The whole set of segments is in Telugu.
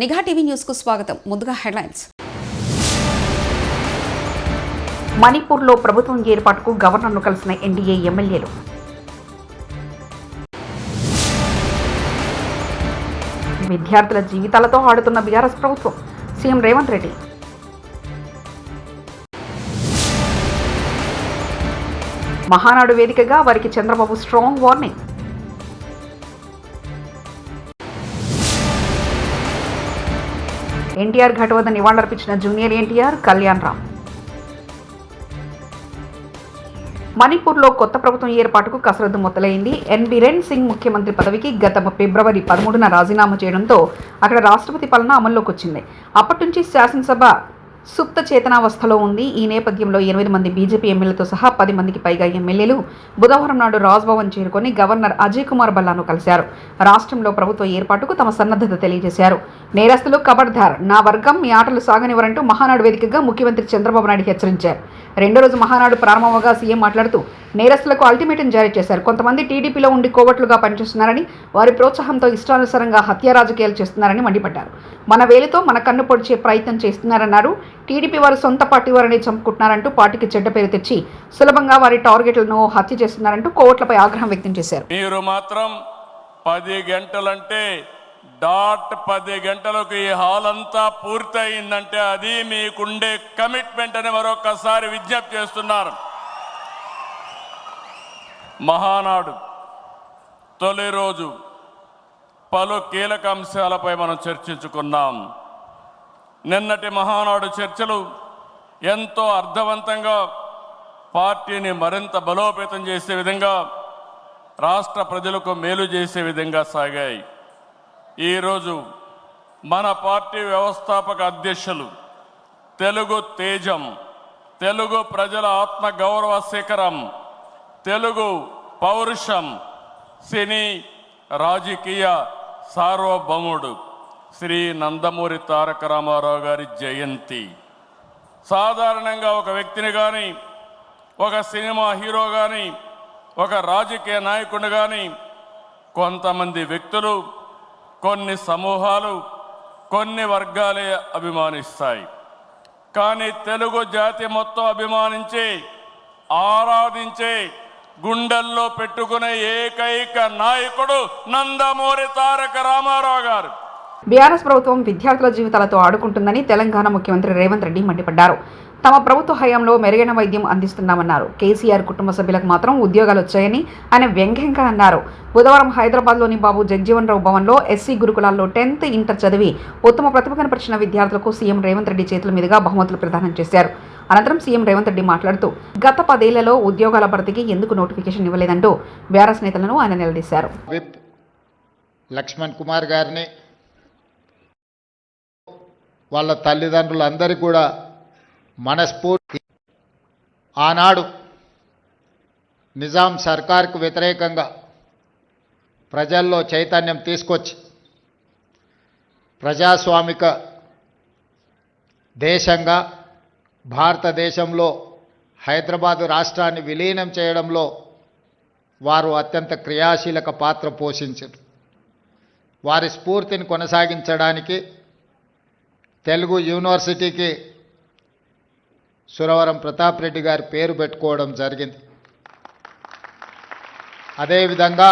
నిఘా టీవీ న్యూస్ కు స్వాగతం. ముందుగా హెడ్లైన్స్. మణిపూర్లో ప్రభుత్వం ఏర్పాటుకు గవర్నర్ను కలిసిన ఎన్డీఏ ఎమ్మెల్యేలు. విద్యార్థుల జీవితాలతో ఆడుతున్న బీఆర్ఎస్ ప్రభుత్వం, సీఎం రేవంత్ రెడ్డి. మహానాడు వేదికగా వారికి చంద్రబాబు స్ట్రాంగ్ వార్నింగ్. ఎన్టీఆర్ ఘాట్ వద్ద నివాళులర్పించిన జూనియర్ ఎన్టీఆర్, కళ్యాణ్ రామ్. మణిపూర్లో కొత్త ప్రభుత్వం ఏర్పాటుకు కసరత్తు మొదలైంది. ఎన్ బిరెన్ సింగ్ ముఖ్యమంత్రి పదవికి గత ఫిబ్రవరి 13న రాజీనామా చేయడంతో అక్కడ రాష్ట్రపతి పాలన అమల్లోకి వచ్చింది. అప్పటి నుంచి శాసనసభ సుప్త చేతనావస్థలో ఉంది. ఈ నేపథ్యంలో 8 మంది బీజేపీ ఎమ్మెల్యేలతో సహా 10 మందికి పైగా ఎమ్మెల్యేలు బుధవారం నాడు రాజ్భవన్ చేరుకొని గవర్నర్ అజయ్ కుమార్ భల్లాను కలిశారు. రాష్ట్రంలో ప్రభుత్వ ఏర్పాటుకు తమ సన్నద్ధత తెలియజేశారు. నేరస్తులు ఖబర్దార్, నా వర్గం మీ ఆటలు సాగనివ్వరంటూ మహానాడు వేదికగా ముఖ్యమంత్రి చంద్రబాబు నాయుడు హెచ్చరించారు. రెండో రోజు మహానాడు ప్రారంభంగా సీఎం మాట్లాడుతూ నేరస్తులకు అల్టిమేటం జారీ చేశారు. కొంతమంది టీడీపీలో ఉండి కోవట్లుగా పనిచేస్తున్నారని, వారి ప్రోత్సాహంతో ఇష్టానుసారంగా హత్య రాజకీయాలు చేస్తున్నారని మండిపడ్డారు. మన వేలితో మన కన్ను పొడిచే ప్రయత్నం చేస్తున్నారన్నారు. టీడీపీ వారు సొంత పార్టీ వారిని చంపుకుంటున్నారంటూ పార్టీకి చెడ్డ పేరు తెచ్చి సులభంగా వారి టార్గెట్లను హత్య చేస్తున్నారంటూ కోవట్లపై ఆగ్రహం వ్యక్తం చేశారు. మీరు మాత్రం 10 గంటలంటే డాట్ 10 గంటలకు ఈ హాల్ అంతా పూర్తయిందంటే అది మీకుండే కమిట్మెంట్ అని మరొకసారి విజ్ఞప్తి చేస్తున్నారు. మహానాడు తొలి రోజు పలు కీలక అంశాలపై మనం చర్చించుకున్నాం. నిన్నటి మహానాడు చర్చలు ఎంతో అర్థవంతంగా పార్టీని మరింత బలోపేతం చేసే విధంగా, రాష్ట్ర ప్రజలకు మేలు చేసే విధంగా సాగాయి. ఈరోజు మన పార్టీ వ్యవస్థాపక అధ్యక్షులు, తెలుగు తేజం, తెలుగు ప్రజల ఆత్మ గౌరవ శిఖరం, తెలుగు పౌరుషం, సినీ రాజకీయ సార్వభౌముడు శ్రీ నందమూరి తారక రామారావు గారి జయంతి. సాధారణంగా ఒక వ్యక్తిని కానీ, ఒక సినిమా హీరో కానీ, ఒక రాజకీయ నాయకుడిని కానీ కొంతమంది వ్యక్తులు, కొన్ని సమూహాలు, కొన్ని వర్గాలే అభిమానిస్తాయి. కానీ తెలుగు జాతి మొత్తం అభిమానించే, ఆరాధించే, గుండెల్లో పెట్టుకునే ఏకైక నాయకుడు నందమూరి తారక రామారావు గారు. బీఆర్ఎస్ ప్రభుత్వం విద్యార్థుల జీవితాలతో ఆడుకుంటుందని తెలంగాణ ముఖ్యమంత్రి రేవంత్ రెడ్డి మండిపడ్డారు. తమ ప్రభుత్వ హయాంలో మెరుగైన వైద్యం అందిస్తున్నామన్నారు. కేసీఆర్ కుటుంబ సభ్యులకు మాత్రం ఉద్యోగాలు వచ్చాయని ఆయన వ్యంగ్యంగా అన్నారు. బుధవారం హైదరాబాద్లోని బాబు జగజీవన్ రావు భవన్లో ఎస్సీ గురుకులాల్లో 10th ఇంటర్ చదివి ఉత్తమ ప్రతిభ కనపరిచిన విద్యార్థులకు సీఎం రేవంత్ రెడ్డి చేతుల మీదుగా బహుమతులు ప్రదానం చేశారు. అనంతరం సీఎం రేవంత్ రెడ్డి మాట్లాడుతూ గత 10 ఏళ్లలో ఉద్యోగాల భర్తీకి ఎందుకు నోటిఫికేషన్ ఇవ్వలేదంటూ బీఆర్ఎస్ నేతలను ఆయన నిలదీశారు. లక్ష్మణ్ కుమార్ గారిని, వాళ్ళ తల్లిదండ్రులందరికీ కూడా మనస్ఫూర్తి ఆనాడు నిజాం సర్కార్కు వ్యతిరేకంగా ప్రజల్లో చైతన్యం తీసుకొచ్చి ప్రజాస్వామిక దేశంగా భారతదేశంలో హైదరాబాదు రాష్ట్రాన్ని విలీనం చేయడంలో వారు అత్యంత క్రియాశీలక పాత్ర పోషించారు. వారి స్ఫూర్తిని కొనసాగించడానికి తెలుగు యూనివర్సిటీకి సురవరం ప్రతాప్ రెడ్డి గారి పేరు పెట్టుకోవడం జరిగింది. అదేవిధంగా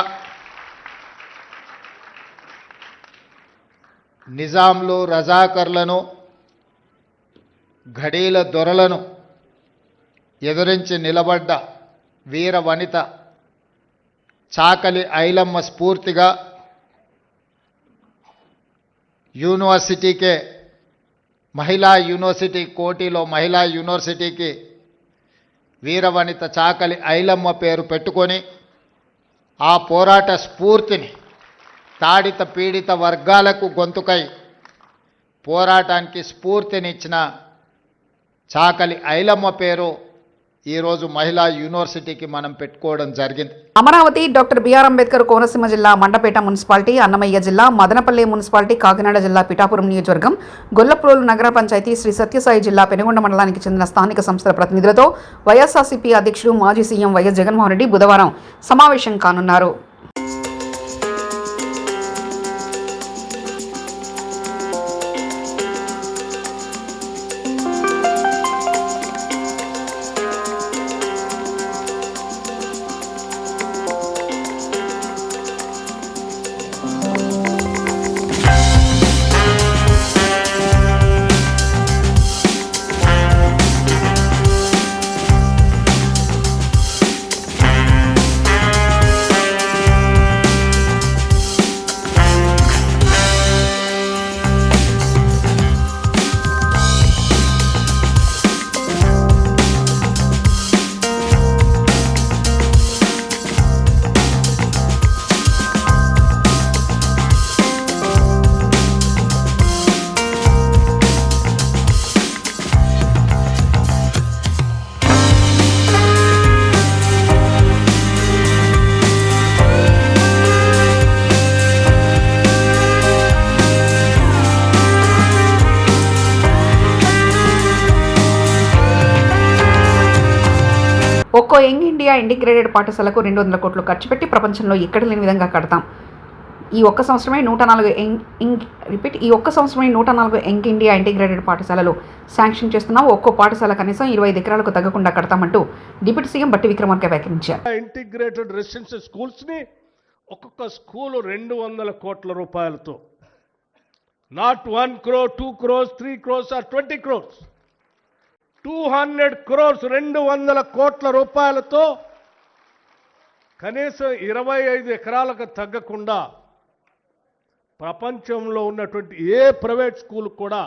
నిజాంలు, రజాకర్లను, ఘడీల దొరలను ఎదురించి నిలబడ్డ వీర వనిత చాకలి ఐలమ్మ స్ఫూర్తిగా యూనివర్సిటీకే, మహిళా యూనివర్సిటీ, కోటిలో మహిళా యూనివర్సిటీకి వీరవనిత చాకలి ఐలమ్మ పేరు పెట్టుకొని ఆ పోరాట స్ఫూర్తిని తాడిత పీడిత వర్గాలకు గొంతుకై పోరాటానికి స్ఫూర్తినిచ్చిన చాకలి ఐలమ్మ పేరు ఈరోజు మహిళా యూనివర్సిటీకి మనం పెట్టుకోవడం జరిగింది. అమరావతి, డాక్టర్ బిఆర్ అంబేద్కర్ కోనసీమ జిల్లా మండపేట మున్సిపాలిటీ, అన్నమయ్య జిల్లా మదనపల్లి మున్సిపాలిటీ, కాకినాడ జిల్లా పిఠాపురం నియోజకవర్గం, గొల్లప్రోలు నగర పంచాయతీ, శ్రీ సత్యసాయి జిల్లా పెనుగొండ మండలానికి చెందిన స్థానిక సంస్థల ప్రతినిధులతో వైఎస్ఆర్సీపీ అధ్యక్షుడు మాజీ సీఎం వైఎస్ జగన్మోహన్ రెడ్డి బుధవారం సమావేశం కానున్నారు. యంగ్ ఇండియా ఇంటిగ్రేటెడ్ పాఠశాలకు 200 కోట్లు ఖర్చు పెట్టి ప్రపంచంలో ఎక్కడ లేని విధంగా కడతాం. ఈ ఒక్క సంవత్సరమే 104 యంగ్ ఇండియా ఇంటిగ్రేటెడ్ పాఠశాలలు శాంక్షన్ చేస్తున్నాం. ఒక్కో పాఠశాల కనీసం 25 ఎకరాలకు తగ్గకుండా కడతామంటూ డిప్యూటీ సీఎం బట్టి విక్రమార్క వ్యాఖ్యానించారు. ఇంటిగ్రేటెడ్ రెసిడెన్షియల్ స్కూల్స్ని ఒక్కొక్క స్కూలు 200 కోట్ల రూపాయలతో, not 1 crore, 2 crores, 3 crores or 20 crores, 200 crores, 200 కోట్ల రూపాయలతో కనీసం 25 ఎకరాలకు తగ్గకుండా ప్రపంచంలో ఉన్నటువంటి ఏ ప్రైవేట్ స్కూల్ కూడా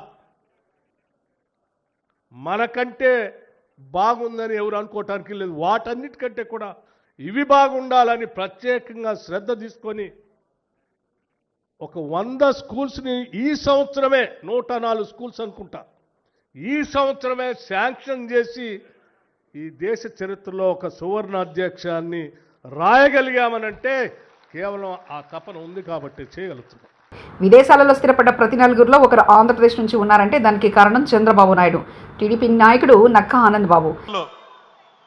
మనకంటే బాగుందని ఎవరు అనుకోవటానికి లేదు. వాటన్నిటికంటే కూడా ఇవి బాగుండాలని ప్రత్యేకంగా శ్రద్ధ తీసుకొని ఒక 100 స్కూల్స్ని ఈ సంవత్సరమే 104 స్కూల్స్ అనుకుంటా ఈ సంవత్సరమే శాంక్షన్ చేసి ఈ దేశ చరిత్రలో ఒక సువర్ణ అధ్యక్షాన్ని రాయగలిగామనంటే కేవలం ఆ తపన ఉంది కాబట్టి చేయగలుగుతున్నాం. విదేశాలలో స్థిరపడ్డ ప్రతి నలుగురిలో ఒకరు ఆంధ్రప్రదేశ్ నుంచి ఉన్నారంటే దానికి కారణం చంద్రబాబు నాయుడు. టీడీపీ నాయకుడు నక్కా ఆనంద్ బాబు.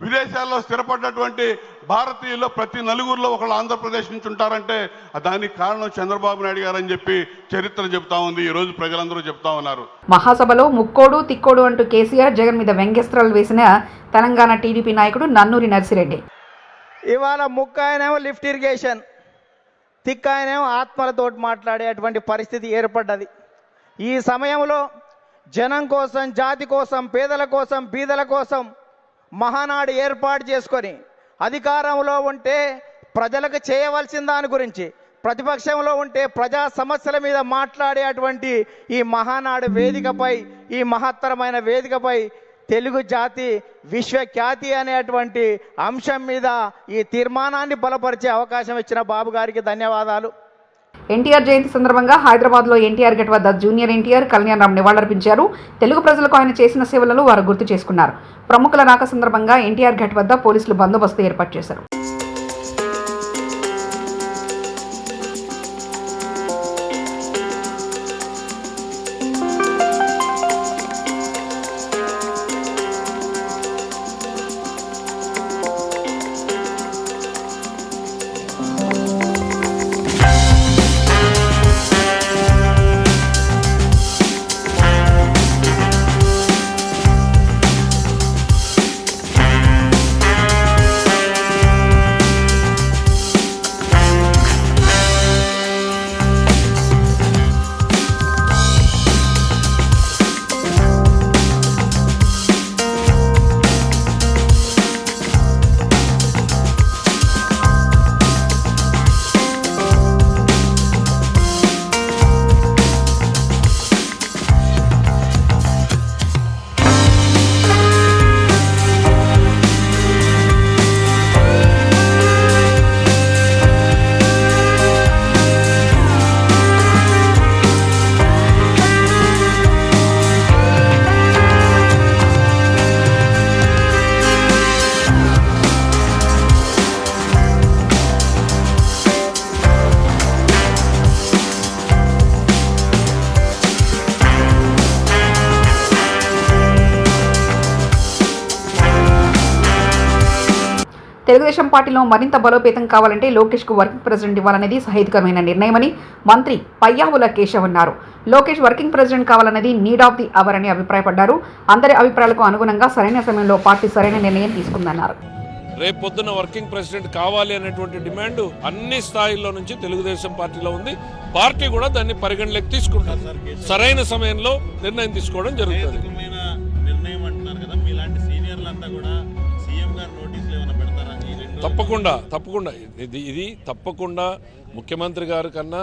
విదేశాల్లో స్థిరపడ్డటువంటి భారతీయుల్లో ప్రతి నలుగురిలో ఒకళ్ళు ఆంధ్రప్రదేశ్ నుంచి ఉంటారంటే దానికి కారణం చంద్రబాబు నాయుడు గారు అని చెప్పి చరిత్ర చెప్తా ఉంది. ఈ రోజు ప్రజలందరూ చెప్తా ఉన్నారు. మహాసభలో ముక్కోడు తిక్కోడు అంటూ కేసీఆర్ జగన్ మీద వ్యంగ్యాస్త్రాలు వేసిన తెలంగాణ టీడీపీ నాయకుడు నన్నూరి నర్సిరెడ్డి. ఇవాళ ముక్క ఆయనేమో లిఫ్ట్ ఇరిగేషన్, తిక్క ఆయనేమో ఆత్మలతోటి మాట్లాడేటువంటి పరిస్థితి ఏర్పడ్డది. ఈ సమయంలో జనం కోసం, జాతి కోసం, పేదల కోసం, బీదల కోసం మహానాడు ఏర్పాటు చేసుకొని అధికారంలో ఉంటే ప్రజలకు చేయవలసిన దాని గురించి, ప్రతిపక్షంలో ఉంటే ప్రజా సమస్యల మీద మాట్లాడేటువంటి ఈ మహానాడు వేదికపై, ఈ మహత్తరమైన వేదికపై తెలుగు జాతి విశ్వఖ్యాతి అనేటువంటి అంశం మీద ఈ తీర్మానాన్ని బలపరిచే అవకాశం ఇచ్చిన బాబు గారికి ధన్యవాదాలు. ఎన్టీఆర్ జయంతి సందర్భంగా హైదరాబాద్లో ఎన్టీఆర్ గేట్ వద్ద జూనియర్ ఎన్టీఆర్ కళ్యాణ్ రామ్ నివాళులర్పించారు. తెలుగు ప్రజలకు ఆయన చేసిన సేవలను వారు గుర్తు చేసుకున్నారు. ప్రముఖుల రాక సందర్భంగా ఎన్టీఆర్ గేట్ వద్ద పోలీసులు బందోబస్తు ఏర్పాటు చేశారు. తెలుగుదేశం పార్టీలో మరింత బలోపేతం కావాలంటే లోకేష్కు వర్కింగ్ ప్రెసిడెంట్ ఇవ్వాలనేది సహేతుకమైన నిర్ణయమని మంత్రి పయ్యావుల కేశవ్ అన్నారు. లోకేష్ వర్కింగ్ ప్రెసిడెంట్ కావాలనేది నీడ్ ఆఫ్ ది అవర్ అని అభిప్రాయపడ్డారు. అందరి అభిప్రాయాలకు అనుగుణంగా సరైన సమయంలో పార్టీ సరైన నిర్ణయం తీసుకుందన్నారు. రేపు పొద్దున్న వర్కింగ్ ప్రెసిడెంట్ కావాలి అనేటువంటి డిమాండ్ అన్ని స్థాయిల్లో నుంచి తెలుగుదేశం పార్టీలో ఉంది. పార్టీ కూడా దాన్ని పరిగణలోకి తీసుకుంటుంది. సరైన సమయంలో నిర్ణయం తీసుకోవడం జరుగుతుంది. తప్పకుండా ఇది తప్పకుండా ముఖ్యమంత్రి గారి కన్నా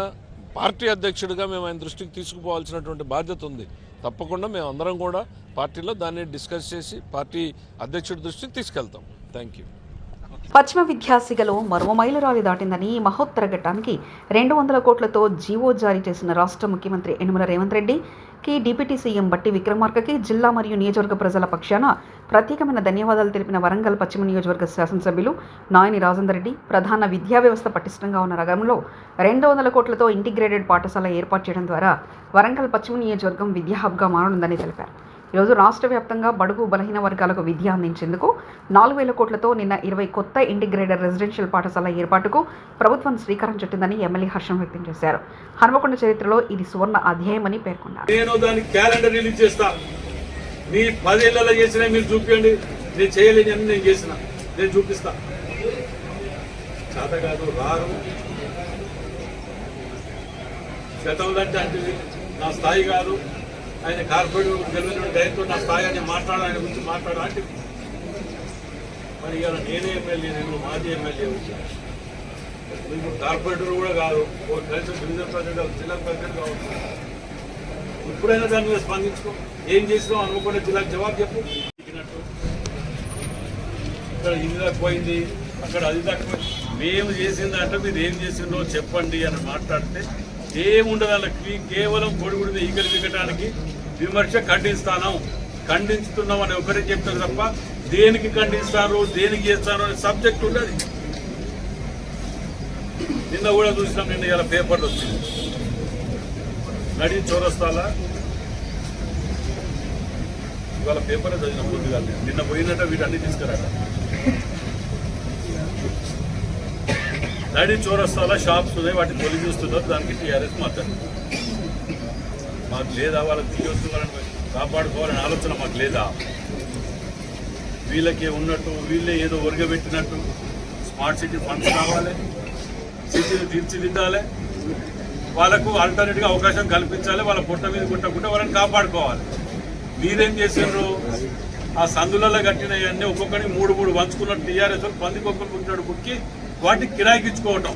పార్టీ అధ్యక్షుడిగా మేము ఆయన దృష్టికి తీసుకుపోవాల్సినటువంటి బాధ్యత ఉంది. తప్పకుండా మేము అందరం కూడా పార్టీలో దాన్ని డిస్కస్ చేసి పార్టీ అధ్యక్షుడి దృష్టికి తీసుకెళ్తాం. Thank you. పశ్చిమ విద్యాసిగలో మరో మైలురాయి దాటిందని ఈ మహోత్తర ఘట్టానికి 200 కోట్లతో జీవో జారీ చేసిన రాష్ట్ర ముఖ్యమంత్రి యనమల రేవంత్ రెడ్డికి డిప్యూటీ సీఎం బట్టి విక్రమార్కకి జిల్లా మరియు నియోజకవర్గ ప్రజల పక్షాన ప్రత్యేకమైన ధన్యవాదాలు తెలిపిన వరంగల్ పశ్చిమ నియోజకవర్గ శాసనసభ్యులు నాయని రాజేందర్ రెడ్డి. ప్రధాన విద్యా వ్యవస్థ పటిష్టంగా ఉన్న రంగంలో 200 కోట్లతో ఇంటిగ్రేటెడ్ పాఠశాల ఏర్పాటు చేయడం ద్వారా వరంగల్ పశ్చిమ నియోజకవర్గం విద్యా హబ్గా మారనుందని తెలిపారు. ఈరోజు రాష్ట్ర వ్యాప్తంగా బడుగు బలహీన వర్గాలకు విద్య అందించేందుకు 4,000 కోట్లతో నిన్న 20 కొత్త ఇంటిగ్రేటెడ్ రెసిడెన్షియల్ పాఠశాల ఏర్పాటుకు ప్రభుత్వం శ్రీకారం చుట్టిందని ఎమ్మెల్యే హర్షం వ్యక్తం చేశారు. హన్మకొండ చరిత్రలో ఇది సువర్ణ అధ్యాయమని పేర్కొన్నారు. నేను దానికి క్యాలెండర్ రిలీజ్ చేస్తా. మీ 10 ఏళ్లలో చేసినా మీరు చూపించండి. నేను చేయలేని నేను చేసిన నేను చూపిస్తా. చేత కాదు రారు. గతంలో అంటే నా స్థాయి కాదు. ఆయన కార్పొరేట్ గెలిచిన డైరెక్టర్ నా స్థాయి అని మాట్లాడాలి, ఆయన గురించి మాట్లాడాలి. మరి ఇవాళ నేనే ఎమ్మెల్యే, నేను మాజీ ఎమ్మెల్యే వచ్చాను. మీకు కార్పొరేటర్ కూడా కాదు, ఒక కనీసం డివిజన్ ప్రెసిడెంట్, జిల్లా ప్రెసిడెంట్ కావచ్చు. ఇప్పుడైనా దాని మీద స్పందించుకో. ఏం చేసినావు అనుకోకుండా జిల్లాకు జవాబు చెప్పు. ఇక్కడ ఇది దాకా పోయింది, అక్కడ అది దాకా మేము చేసిందంటే మీరు ఏం చేసిందో చెప్పండి అని మాట్లాడితే ఏముండదు. వాళ్ళకి కేవలం కొడుకుడిని ఈగలు దిగటానికి విమర్శ ఖండిస్తున్నాం అని ఒకరే చెప్తారు తప్ప దేనికి ఖండిస్తారు, దేనికి చేస్తారు అనే సబ్జెక్ట్ ఉండదు. నిన్న కూడా చూసినాం, నిన్న ఇలా పేపర్లు వచ్చింది. నడి చౌరస్తాలా ఇవాళ పేపర్ చదివిన ముందుగా నిన్న పోయినట్టు వీటన్ని తీసుకురాక. నడి చౌరస్తాలా షాప్స్ ఉన్నాయి, వాటిని తొలగిస్తున్నారు. దానికి టీఆర్ఎస్ మాట్లాడు. మాకు లేదా వాళ్ళకి తీయొచ్చు, వాళ్ళని కాపాడుకోవాలని ఆలోచన మాకు లేదా? వీళ్ళకే ఉన్నట్టు వీళ్ళే ఏదో ఒరగబెట్టినట్టు స్మార్ట్ సిటీ ఫండ్స్ కావాలి, సిటీని తీర్చిదిద్దాలి, వాళ్ళకు ఆల్టర్నేట్గా అవకాశం కల్పించాలి, వాళ్ళ పుట్ట మీద కుట్టకుండా వాళ్ళని కాపాడుకోవాలి. మీరేం చేసిండ్రు? ఆ సందులలో కట్టినవన్నీ ఒక్కొక్కరికి 3 పంచుకున్నట్టు టీఆర్ఎస్ పందికొక్కరు పుట్టినాడు బుక్కి వాటికి కిరాయికిచ్చుకోవటం.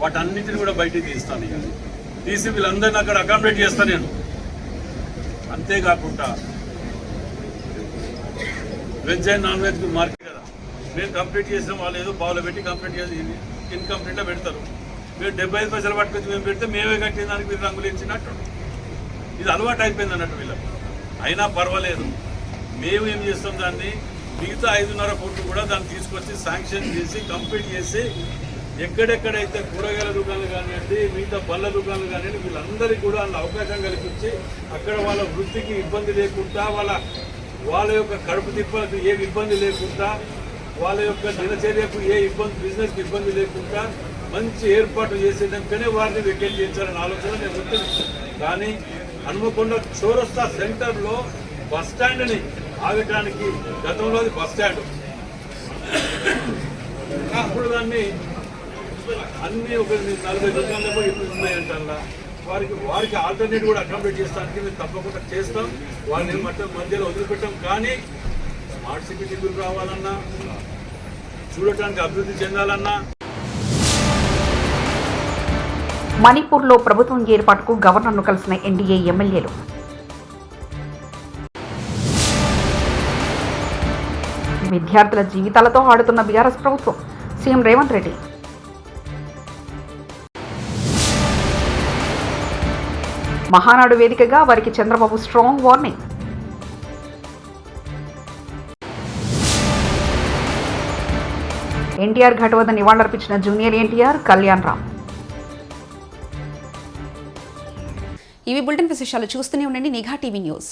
వాటన్నిటిని కూడా బయటికి తీస్తాను. ఇక తీసి వీళ్ళందరినీ అక్కడ అకామిడేట్ చేస్తాను నేను. అంతేకాకుండా veg and non veg market కదా, మేము కంప్లీట్ చేసిన వాళ్ళు ఏదో పావులో పెట్టి కంప్లీట్ చేసి ఇన్కంప్లీట్లో పెడతారు. మీరు 75 పైసలు పట్టుకొచ్చి మేము పెడితే మేమే కట్టిన దానికి మీరు రంగులు ఇచ్చినట్టు. ఇది అలవాటు అయిపోయింది అన్నట్టు వీళ్ళకి. అయినా పర్వాలేదు, మేము ఏం చేస్తాం, దాన్ని మిగతా 5.5 కోట్లు కూడా దాన్ని తీసుకొచ్చి శాంక్షన్ చేసి కంప్లీట్ చేసి ఎక్కడెక్కడైతే కూరగాయల దుకాణాలు కానివ్వండి, మిగతా పళ్ళ దుకాణాలు కానివ్వండి, వీళ్ళందరికీ కూడా అందులో అవకాశం కల్పించి అక్కడ వాళ్ళ వృత్తికి ఇబ్బంది లేకుండా, వాళ్ళ యొక్క కడుపు తిప్పలకు ఏ ఇబ్బంది లేకుండా, వాళ్ళ యొక్క దినచర్యకు ఏ ఇబ్బంది, బిజినెస్కి ఇబ్బంది లేకుండా మంచి ఏర్పాటు చేసేదానికనే వారిని వెకేట్ చేయించాలనే ఆలోచన నేను ఉంటుంది. కానీ హన్మకొండ చౌరస్తా సెంటర్లో బస్ స్టాండ్ని ఆగటానికి, గతంలో అది బస్ స్టాండ్, అప్పుడు దాన్ని అన్ని ఒక 40 దుకాణాలు ఇప్పుడు ఉన్నాయంటారా. వారికి ఆల్టర్నేట్ కూడా అకామిడేట్ చేస్తానికి మేము తప్పకుండా చేస్తాం. వారిని మధ్యలో వదిలిపెట్టాం. కానీ స్మార్ట్ సిటీ నిధులు రావాలన్నా, చూడటానికి అభివృద్ధి చెందాలన్నా. మణిపూర్లో ప్రభుత్వం ఏర్పాటుకు గవర్నర్ను కలిసిన ఎన్డీఏ ఎమ్మెల్యేలు. విద్యార్థుల జీవితాలతో ఆడుతున్న బీఆర్ఎస్ ప్రభుత్వం, సీఎం రేవంత్ రెడ్డి. మహానాడు వేదికగా వారికి చంద్రబాబు స్ట్రాంగ్ వార్నింగ్. ఎన్టీఆర్ ఘాట్ వద్ద నివాళులర్పించిన జూనియర్ ఎన్టీఆర్, కళ్యాణ్ రామ్. ఇవి బులెటిన్ విశేషాలు. చూస్తూనే ఉండండి నిఘా టీవీ న్యూస్.